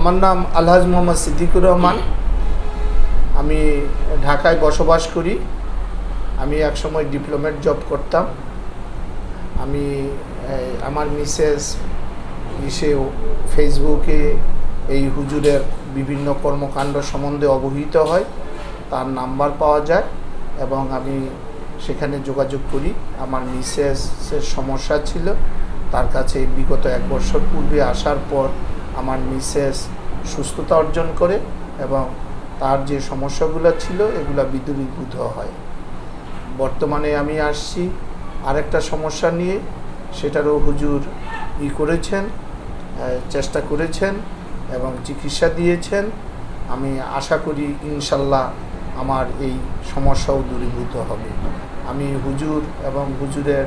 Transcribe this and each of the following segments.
আমার নাম আলহাজ মোহাম্মদ সিদ্দিকুর রহমান। আমি ঢাকায় বসবাস করি। আমি একসময় ডিপ্লোমেট জব করতাম। আমি আমার মিসেস ফেসবুকে এই হুজুরের বিভিন্ন কর্মকাণ্ড সম্বন্ধে অবহিত হয়, তার নাম্বার পাওয়া যায় এবং আমি সেখানে যোগাযোগ করি। আমার মিসেসের সমস্যা ছিল, তার কাছে বিগত 1 বছর পূর্বে আসার পর আমার মিসেস সুস্থতা অর্জন করে এবং তার যে সমস্যাগুলো ছিল এগুলো বিদূরীভূত হয়। বর্তমানে আমি আসছি আরেকটা সমস্যা নিয়ে, সেটারও হুজুর করেছেন, চেষ্টা করেছেন এবং চিকিৎসা দিয়েছেন। আমি আশা করি ইনশাল্লাহ আমার এই সমস্যাও দূরীভূত হবে। আমি হুজুর এবং হুজুরের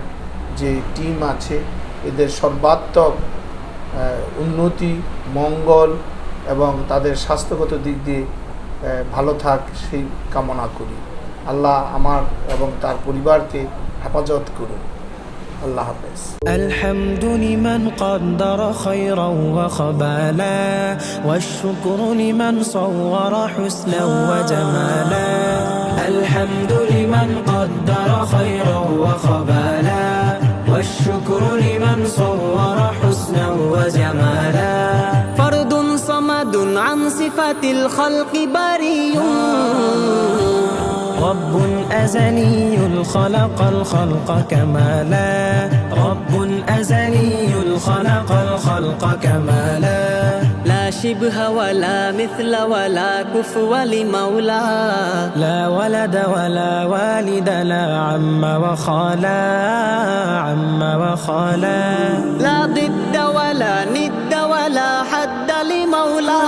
যে টিম আছে এদের সর্বাত্মক উন্নতি, মঙ্গল এবং তাদের স্বাস্থ্যগত দিক দিয়ে ভালো থাক সেই কামনা করি। আল্লাহ আমার এবং তার পরিবারকে হেফাজত করুন। আল্লাহ হাফেজ। الحمد لمن قدر خيرا وخبالا والشكر لمن صور حسنا وجمالا الحمد لمن قدر خيرا وخبالا والشكر لمن صور حسنا وجمالا فرد صمد عن صفات الخلق بريء رب أزلي خلق الخلق كمالا رب أزلي خلق الخلق كمالا لا شبه ولا مثل ولا كفو لمولى لا ولد ولا والد لا عم وخالا عم وخالا لا ضد ولا ند ولا حد لمولى